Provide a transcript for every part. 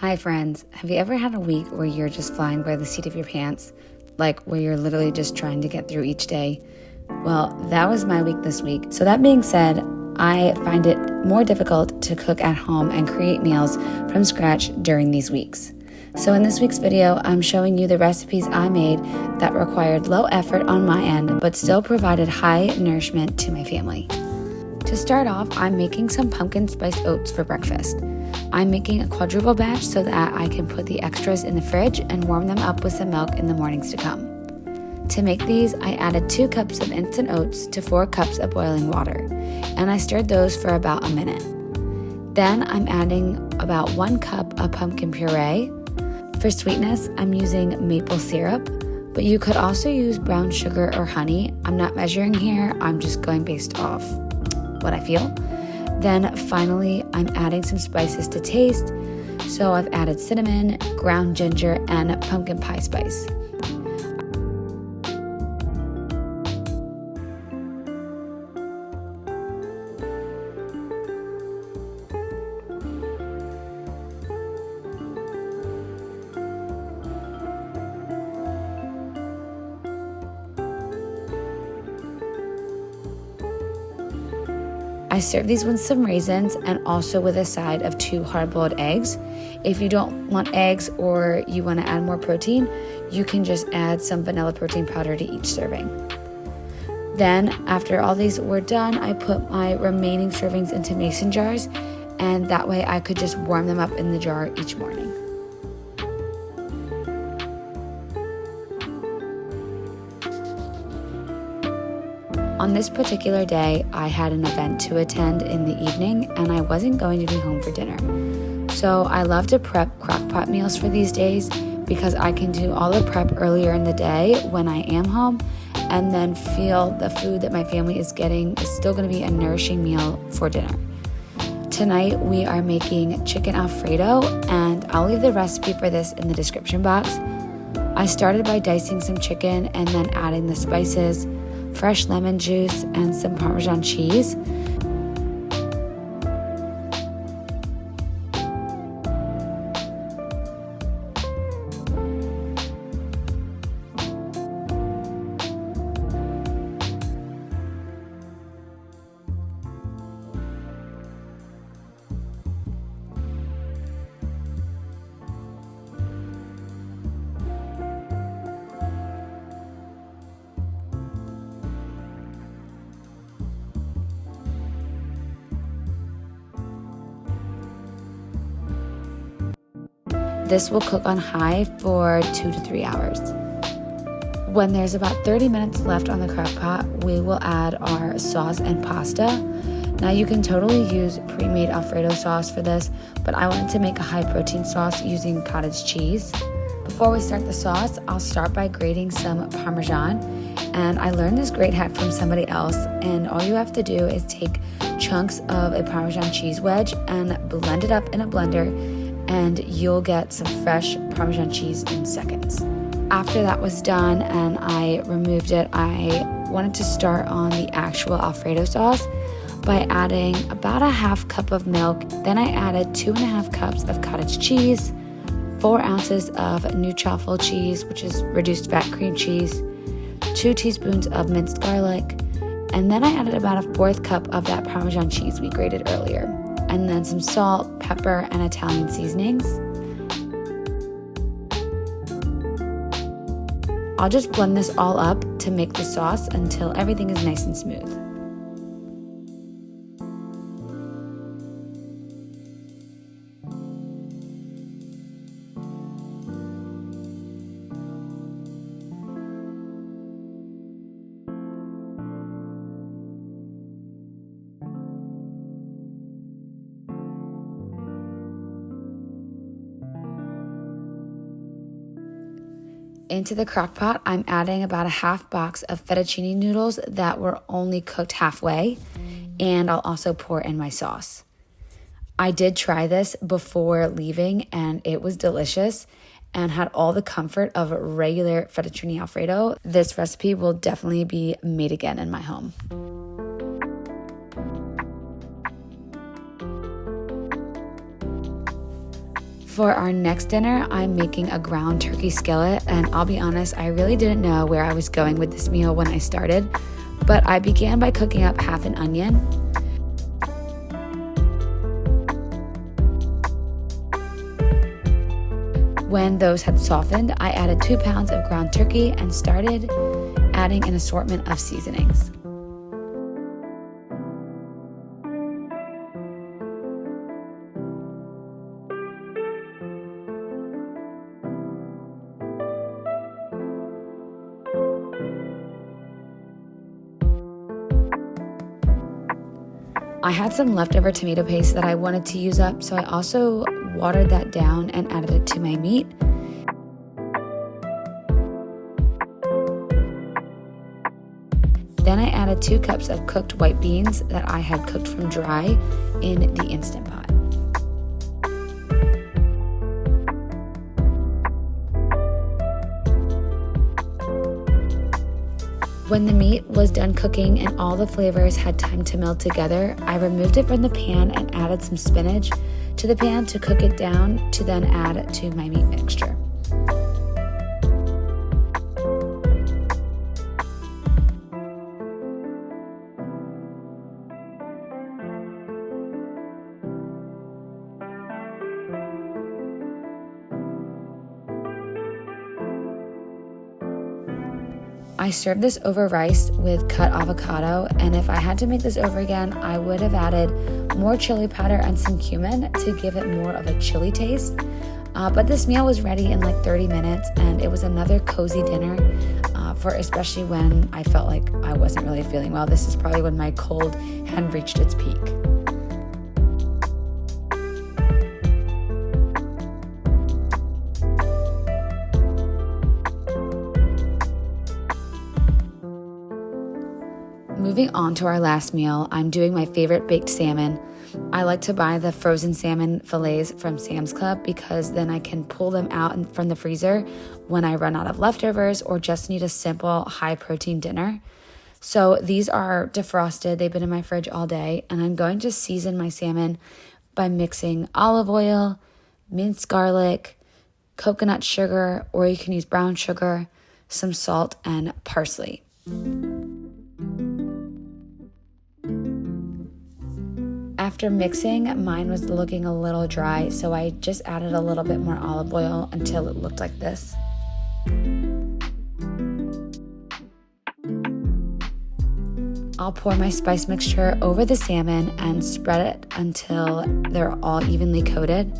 Hi friends, have you ever had a week where you're just flying by the seat of your pants? Like where you're literally just trying to get through each day? Well, that was my week this week. So that being said, I find it more difficult to cook at home and create meals from scratch during these weeks. So in this week's video, I'm showing you the recipes I made that required low effort on my end, but still provided high nourishment to my family. To start off, I'm making some pumpkin spiced oats for breakfast. I'm making a quadruple batch so that I can put the extras in the fridge and warm them up with some milk in the mornings to come. To make these, I added 2 cups of instant oats to 4 cups of boiling water, and I stirred those for about a minute. Then I'm adding about 1 cup of pumpkin puree. For sweetness, I'm using maple syrup, but you could also use brown sugar or honey. I'm not measuring here, I'm just going based off what I feel. Then finally, I'm adding some spices to taste. So I've added cinnamon, ground ginger, and pumpkin pie spice. I serve these with some raisins and also with a side of 2 hard-boiled eggs. If you don't want eggs or you want to add more protein, you can just add some vanilla protein powder to each serving. Then, after all these were done, I put my remaining servings into mason jars, and that way I could just warm them up in the jar each morning. On this particular day, I had an event to attend in the evening and I wasn't going to be home for dinner. So I love to prep crock-pot meals for these days because I can do all the prep earlier in the day when I am home and then feel the food that my family is getting is still going to be a nourishing meal for dinner. Tonight we are making chicken Alfredo, and I'll leave the recipe for this in the description box. I started by dicing some chicken and then adding the spices, fresh lemon juice, and some Parmesan cheese. This will cook on high for 2 to 3 hours. When there's about 30 minutes left on the crock pot, we will add our sauce and pasta. Now you can totally use pre-made Alfredo sauce for this, but I wanted to make a high protein sauce using cottage cheese. Before we start the sauce, I'll start by grating some Parmesan, and I learned this great hack from somebody else, and all you have to do is take chunks of a Parmesan cheese wedge and blend it up in a blender, and you'll get some fresh Parmesan cheese in seconds. After that was done and I removed it, I wanted to start on the actual Alfredo sauce by adding about a half cup of milk. Then I added 2.5 cups of cottage cheese, 4 ounces of new truffle cheese, which is reduced fat cream cheese, 2 teaspoons of minced garlic, and then I added about a 1/4 cup of that Parmesan cheese we grated earlier, and then some salt, pepper, and Italian seasonings. I'll just blend this all up to make the sauce until everything is nice and smooth. Into the crock pot, I'm adding about a half box of fettuccine noodles that were only cooked halfway, and I'll also pour in my sauce. I did try this before leaving and it was delicious and had all the comfort of regular fettuccine Alfredo. This recipe will definitely be made again in my home. For our next dinner, I'm making a ground turkey skillet, and I'll be honest, I really didn't know where I was going with this meal when I started, but I began by cooking up half an onion. When those had softened, I added 2 pounds of ground turkey and started adding an assortment of seasonings. I had some leftover tomato paste that I wanted to use up, so I also watered that down and added it to my meat. Then I added 2 cups of cooked white beans that I had cooked from dry in the Instant Pot. When the meat was done cooking and all the flavors had time to meld together, I removed it from the pan and added some spinach to the pan to cook it down to then add to my meat mixture. I served this over rice with cut avocado, and if I had to make this over again, I would have added more chili powder and some cumin to give it more of a chili taste. But this meal was ready in like 30 minutes, and it was another cozy dinner for especially when I felt like I wasn't really feeling well. This is probably when my cold had reached its peak. Moving on to our last meal, I'm doing my favorite baked salmon. I like to buy the frozen salmon fillets from Sam's Club because then I can pull them out from the freezer when I run out of leftovers or just need a simple high protein dinner. So these are defrosted. They've been in my fridge all day, and I'm going to season my salmon by mixing olive oil, minced garlic, coconut sugar, or you can use brown sugar, some salt, and parsley. After mixing, mine was looking a little dry, so I just added a little bit more olive oil until it looked like this. I'll pour my spice mixture over the salmon and spread it until they're all evenly coated.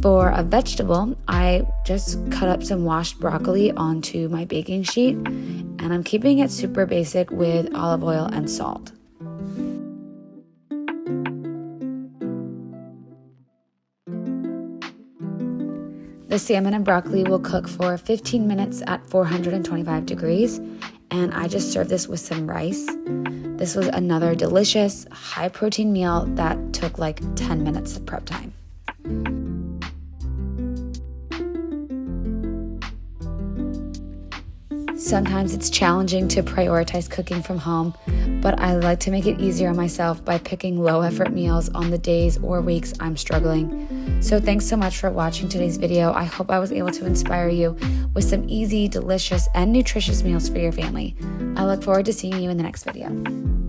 For a vegetable, I just cut up some washed broccoli onto my baking sheet, and I'm keeping it super basic with olive oil and salt. The salmon and broccoli will cook for 15 minutes at 425 degrees, and I just served this with some rice. This was another delicious, high-protein meal that took like 10 minutes of prep time. Sometimes it's challenging to prioritize cooking from home, but I like to make it easier on myself by picking low-effort meals on the days or weeks I'm struggling. So thanks so much for watching today's video. I hope I was able to inspire you with some easy, delicious, and nutritious meals for your family. I look forward to seeing you in the next video.